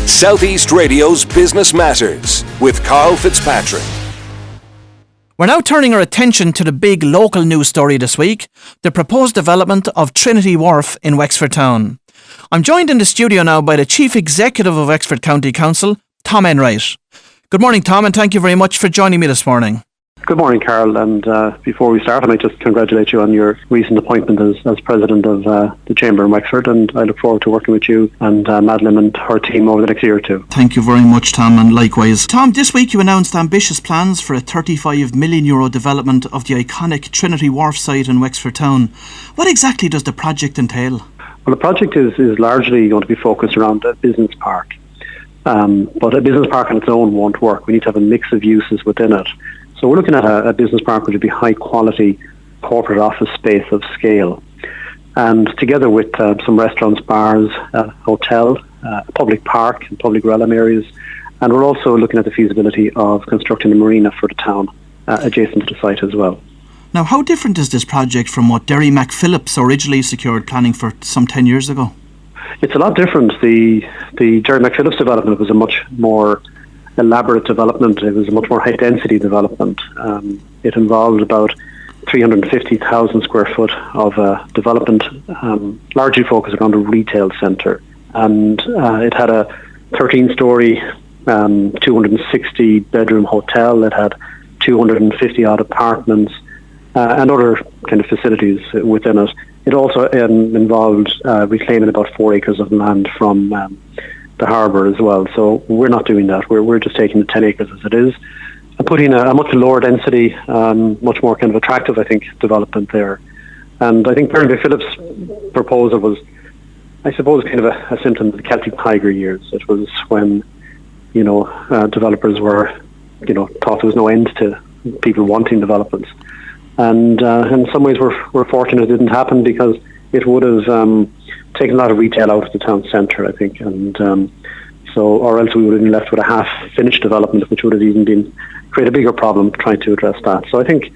South East Radio's Business Matters with Karl Fitzpatrick. We're now turning our attention to the big local news story this week, the proposed development of Trinity Wharf in Wexford town. I'm joined in the studio now by the Chief Executive of Wexford County Council, Tom Enright. Good morning, Tom, and thank you very much for joining me this morning. Good morning, Karl, and before we start, I might just congratulate you on your recent appointment as President of the Chamber in Wexford, and I look forward to working with you and Madeleine and her team over the next year or two. Thank you very much, Tom, and likewise. Tom, this week you announced ambitious plans for a €35 million development of the iconic Trinity Wharf site in Wexford town. What exactly does the project entail? Well, the project is largely going to be focused around a business park, but a business park on its own won't work. We need to have a mix of uses within it. So we're looking at a business park which would be high quality corporate office space of scale, and together with some restaurants, bars, hotel, public park and public realm areas, and we're also looking at the feasibility of constructing a marina for the town adjacent to the site as well. Now, how different is this project from what Derry McPhillips originally secured planning for some 10 years ago? It's a lot different. The Derry McPhillips development was a much more elaborate development. It was a much more high density development. It involved about 350,000 square foot of development, largely focused around a retail centre, and it had a 13-storey 260 bedroom hotel. It had 250 odd apartments and other kind of facilities within it. It also involved reclaiming about 4 acres of land from the harbour as well. So we're not doing that. We're just taking the 10 acres as it is and putting a much lower density, much more kind of attractive, I think, development there. And I think Derry McPhillips' proposal was, I suppose, kind of a symptom of the Celtic Tiger years. It was when, developers were, thought there was no end to people wanting developments. And in some ways we're fortunate it didn't happen, because it would have taken a lot of retail out of the town centre, I think, and or else we would have been left with a half-finished development, which would have even create a bigger problem trying to address that. So I think,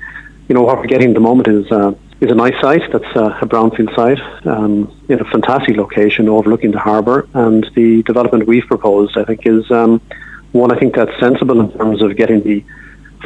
what we're getting at the moment is a nice site that's a brownfield site in a fantastic location overlooking the harbour, and the development we've proposed, I think, is one I think that's sensible in terms of getting the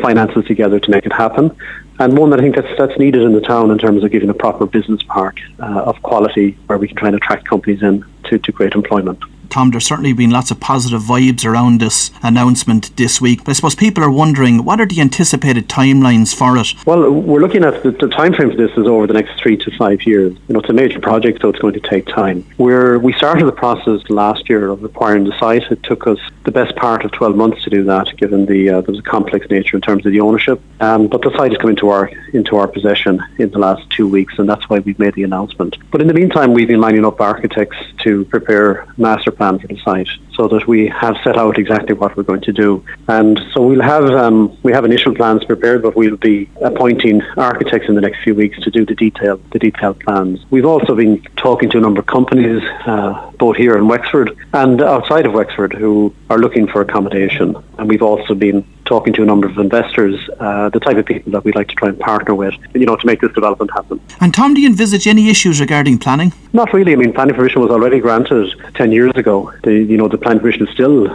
finances together to make it happen, and one that I think that's needed in the town in terms of giving a proper business park of quality where we can try and attract companies in to create employment. Tom, there's certainly been lots of positive vibes around this announcement this week, but I suppose people are wondering, what are the anticipated timelines for it? Well, we're looking at the time frame for this is over the next 3 to 5 years. It's a major project, so it's going to take time. We started the process last year of acquiring the site. It took us the best part of 12 months to do that, given there was a complex nature in terms of the ownership. But the site is coming into our possession in the last 2 weeks, and that's why we've made the announcement. But in the meantime, we've been lining up architects to prepare master plan for the site, so that we have set out exactly what we're going to do. And so we have initial plans prepared, but we'll be appointing architects in the next few weeks to do the detailed plans. We've also been talking to a number of companies, both here in Wexford and outside of Wexford, who are looking for accommodation. And we've also been talking to a number of investors, the type of people that we'd like to try and partner with, to make this development happen. And Tom, do you envisage any issues regarding planning? Not really. I mean, planning permission was already granted 10 years ago. The planning permission still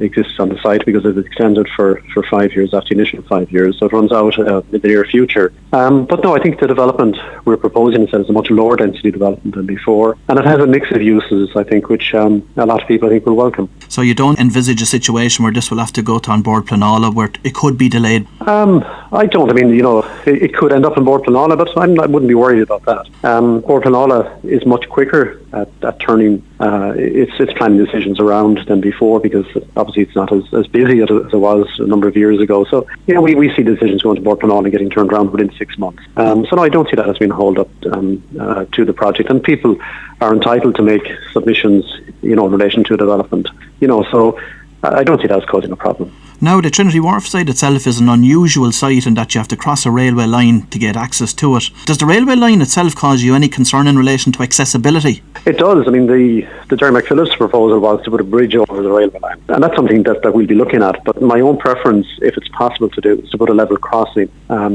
exists on the site because it was extended for 5 years after the initial 5 years, so it runs out in the near future. But no, I think the development we're proposing is a much lower density development than before, and it has a mix of uses, I think, which a lot of people I think will welcome. So you don't envisage a situation where this will have to go to An Bord Pleanála, where it could be delayed? I don't. I mean, it could end up in Bord Pleanála, but I wouldn't be worried about that. Bord Pleanála is much quicker at turning its planning decisions around than before, because obviously it's not as busy as it was a number of years ago. So, we see decisions going to Bord Pleanála and getting turned around within 6 months. So no, I don't see that as being a hold up to the project. And people are entitled to make submissions, in relation to development. So I don't see that as causing a problem. Now, the Trinity Wharf site itself is an unusual site in that you have to cross a railway line to get access to it. Does the railway line itself cause you any concern in relation to accessibility? It does. I mean, the Jerry McPhillips proposal was to put a bridge over the railway line. And that's something that we'll be looking at. But my own preference, if it's possible to do, is to put a level crossing.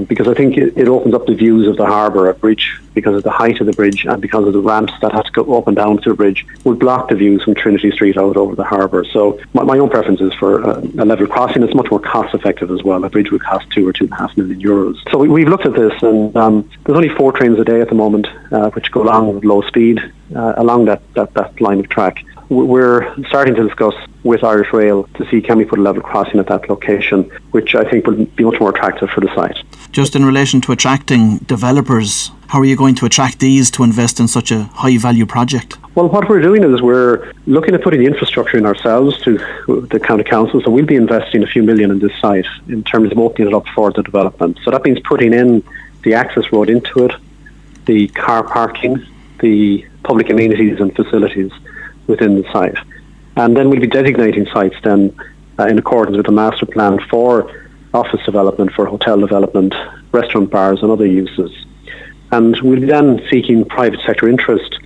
Because I think it opens up the views of the harbour. A bridge, because of the height of the bridge and because of the ramps that have to go up and down to the bridge, would block the views from Trinity Street out over the harbour. So my own preference is for a level crossing. It's much more cost effective as well. A bridge would cost €2 or €2.5 million. So we've looked at this, and there's only 4 trains a day at the moment which go along with low speed along that line of track. We're starting to discuss with Irish Rail to see can we put a level crossing at that location, which I think will be much more attractive for the site. Just in relation to attracting developers, how are you going to attract these to invest in such a high value project? Well, what we're doing is we're looking at putting the infrastructure in ourselves to the county council. So we'll be investing a few million in this site in terms of opening it up for the development. So that means putting in the access road into it, the car parking, the public amenities and facilities within the site. And then we'll be designating sites then in accordance with the master plan for office development, for hotel development, restaurant bars and other uses. And we'll be then seeking private sector interest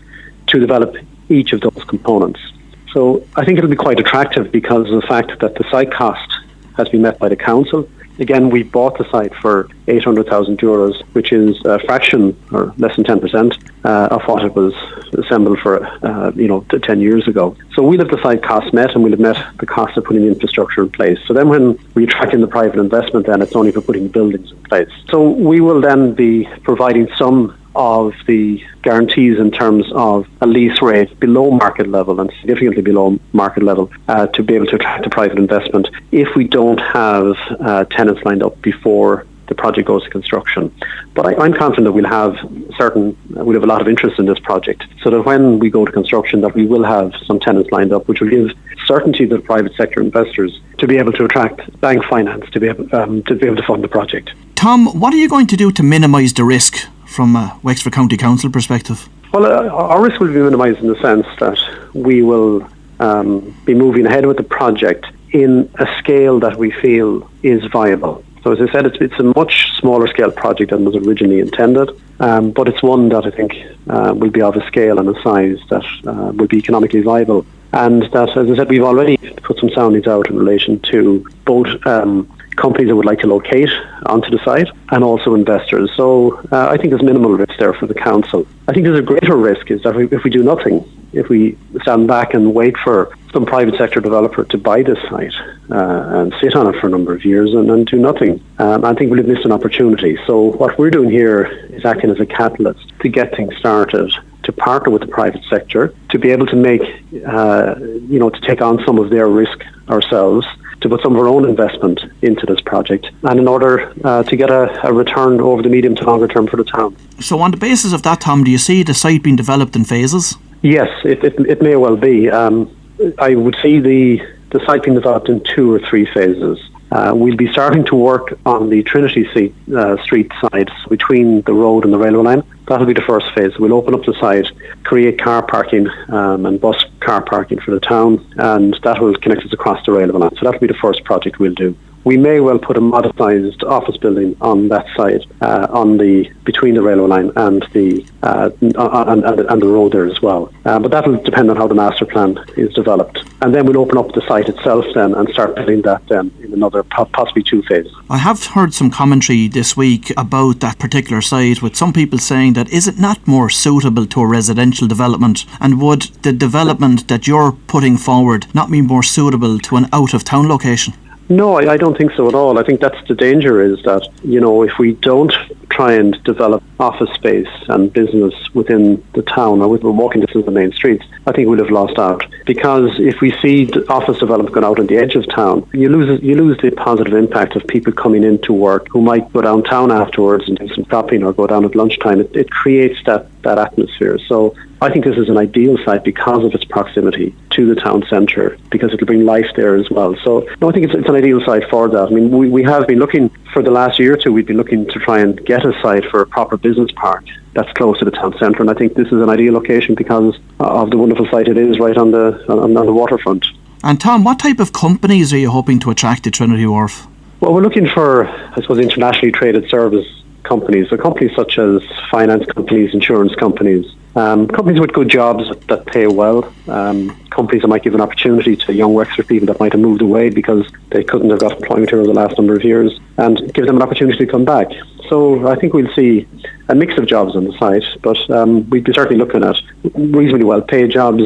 to develop each of those components. So I think it'll be quite attractive because of the fact that the site cost has been met by the council. Again, we bought the site for €800,000, which is a fraction or less than 10% of what it was assembled for 10 years ago. So we'll have the site cost met, and we'll have met the cost of putting the infrastructure in place. So then when we attract in the private investment, then it's only for putting the buildings in place. So we will then be providing some of the guarantees in terms of a lease rate below market level and significantly below market level to be able to attract the private investment if we don't have tenants lined up before the project goes to construction. But I'm confident that we'll have a lot of interest in this project, so that when we go to construction that we will have some tenants lined up, which will give certainty to the private sector investors to be able to attract bank finance to be able to fund the project. Tom, what are you going to do to minimise the risk from a Wexford County Council perspective? Well, our risk will be minimised in the sense that we will be moving ahead with the project in a scale that we feel is viable. So as I said, it's a much smaller scale project than was originally intended, but it's one that I think will be of a scale and a size that will be economically viable. And that, as I said, we've already put some soundings out in relation to both companies that would like to locate onto the site and also investors. So I think there's minimal risk there for the council. I think there's a greater risk is that if we do nothing, if we stand back and wait for some private sector developer to buy this site and sit on it for a number of years and do nothing, I think we'll have missed an opportunity. So what we're doing here is acting as a catalyst to get things started, to partner with the private sector, to be able to make, to take on some of their risk ourselves, to put some of our own investment into this project, and in order to get a return over the medium to longer term for the town. So on the basis of that, Tom, do you see the site being developed in phases? Yes, it may well be. I would see the site being developed in 2 or 3 phases. We'll be starting to work on the Trinity Street side between the road and the railway line. That'll be the first phase. We'll open up the site, create car parking and bus car parking for the town, and that will connect us across the railway line. So that'll be the first project we'll do. We may well put a modified office building on that site, between the railway line and the road there as well. But that will depend on how the master plan is developed. And then we'll open up the site itself then and start building that then in another possibly 2 phases. I have heard some commentary this week about that particular site, with some people saying that is it not more suitable to a residential development, and would the development that you're putting forward not be more suitable to an out-of-town location? No, I don't think so at all. I think that's the danger, is that, if we don't try and develop office space and business within the town or within walking distance of the main streets, I think we'll have lost out. Because if we see the office development going out on the edge of town, you lose the positive impact of people coming into work who might go downtown afterwards and do some shopping or go down at lunchtime. It creates that atmosphere. So I think this is an ideal site because of its proximity to the town centre, because it'll bring life there as well. So no, I think it's an ideal site for that. I mean, we have been looking for the last year or two. We've been looking to try and get a site for a proper business park that's close to the town centre, and I think this is an ideal location because of the wonderful site it is right on the waterfront. And Tom, what type of companies are you hoping to attract to Trinity Wharf? Well, we're looking for, I suppose, internationally traded service companies. So companies such as finance companies, insurance companies, companies with good jobs that pay well, companies that might give an opportunity to young Wexford people that might have moved away because they couldn't have got employment here over the last number of years, and give them an opportunity to come back. So I think we'll see a mix of jobs on the site, but we'd be certainly looking at reasonably well paid jobs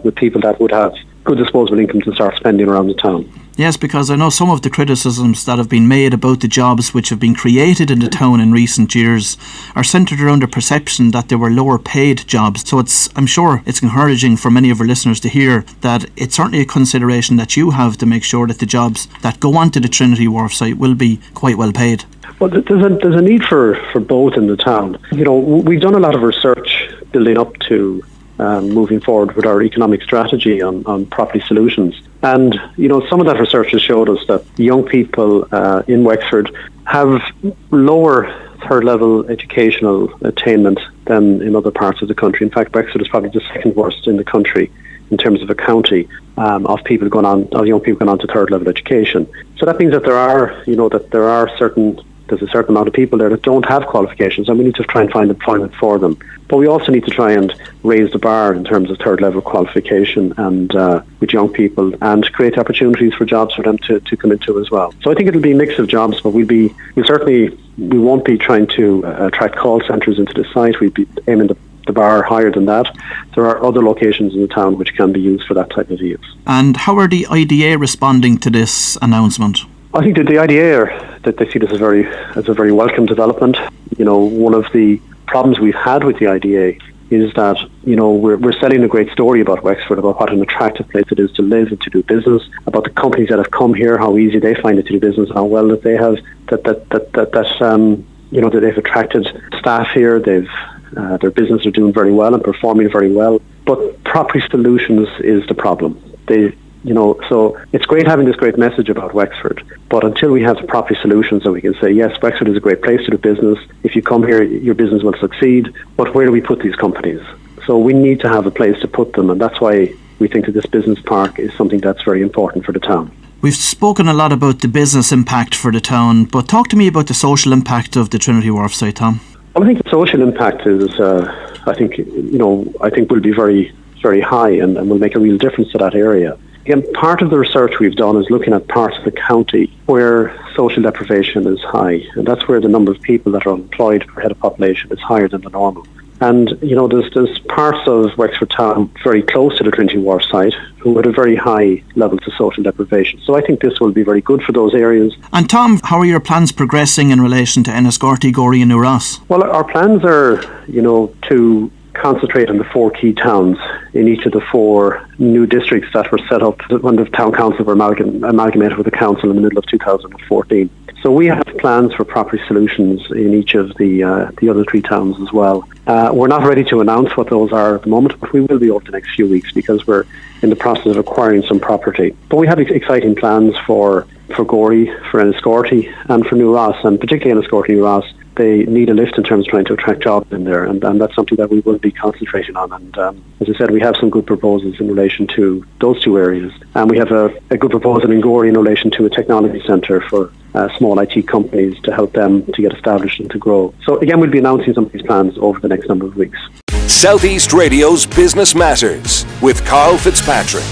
with people that would have good disposable income to start spending around the town. Yes, because I know some of the criticisms that have been made about the jobs which have been created in the town in recent years are centred around the perception that they were lower paid jobs. So I'm sure it's encouraging for many of our listeners to hear that it's certainly a consideration that you have to make sure that the jobs that go onto the Trinity Wharf site will be quite well paid. Well, there's a need for both in the town. You know, we've done a lot of research building up to moving forward with our economic strategy on property solutions. And, you know, some of that research has showed us that young people in Wexford have lower third-level educational attainment than in other parts of the country. In fact, Wexford is probably the second worst in the country in terms of a county of young people going on to third-level education. So that means that there's a certain amount of people there that don't have qualifications, and we need to try and find employment for them. But we also need to try and raise the bar in terms of third-level qualification and with young people, and create opportunities for jobs for them to come into as well. So I think it'll be a mix of jobs, but we won't be trying to attract call centres into the site. We'd be aiming the bar higher than that. There are other locations in the town which can be used for that type of use. And how are the IDA responding to this announcement? I think that the IDA that they see this as a very welcome development. You know, one of the problems we've had with the IDA is that, you know, we're selling a great story about Wexford, about what an attractive place it is to live and to do business, about the companies that have come here, how easy they find it to do business, how well that they have, that they've attracted staff here, their business are doing very well and performing very well. But property solutions is the problem. So it's great having this great message about Wexford, but until we have the property solutions that we can say, yes, Wexford is a great place to do business. If you come here, your business will succeed. But where do we put these companies? So we need to have a place to put them, and that's why we think that this business park is something that's very important for the town. We've spoken a lot about the business impact for the town, but talk to me about the social impact of the Trinity Wharf site, Tom. Well, I think the social impact is, I think will be very, very high and will make a real difference to that area. Again, part of the research we've done is looking at parts of the county where social deprivation is high, and that's where the number of people that are unemployed per head of population is higher than the normal. And, you know, there's parts of Wexford town very close to the Trinity Wharf site who had a very high levels of social deprivation. So I think this will be very good for those areas. And Tom, how are your plans progressing in relation to Enniscorthy, Gorey and New Ross? Well, our plans are, to concentrate on the four key towns in each of the four new districts that were set up when the town council were amalgamated with the council in the middle of 2014. So we have plans for property solutions in each of the other three towns as well. We're not ready to announce what those are at the moment, but we will be over the next few weeks because we're in the process of acquiring some property. But we have exciting plans for Gorey, for Enniscorthy and for New Ross, and particularly Enniscorthy and New Ross. They need a lift in terms of trying to attract jobs in there, and that's something that we will be concentrating on. And as I said, we have some good proposals in relation to those two areas. And we have a good proposal in Gorey in relation to a technology centre for small IT companies to help them to get established and to grow. So again, we'll be announcing some of these plans over the next number of weeks. Southeast Radio's Business Matters with Karl Fitzpatrick.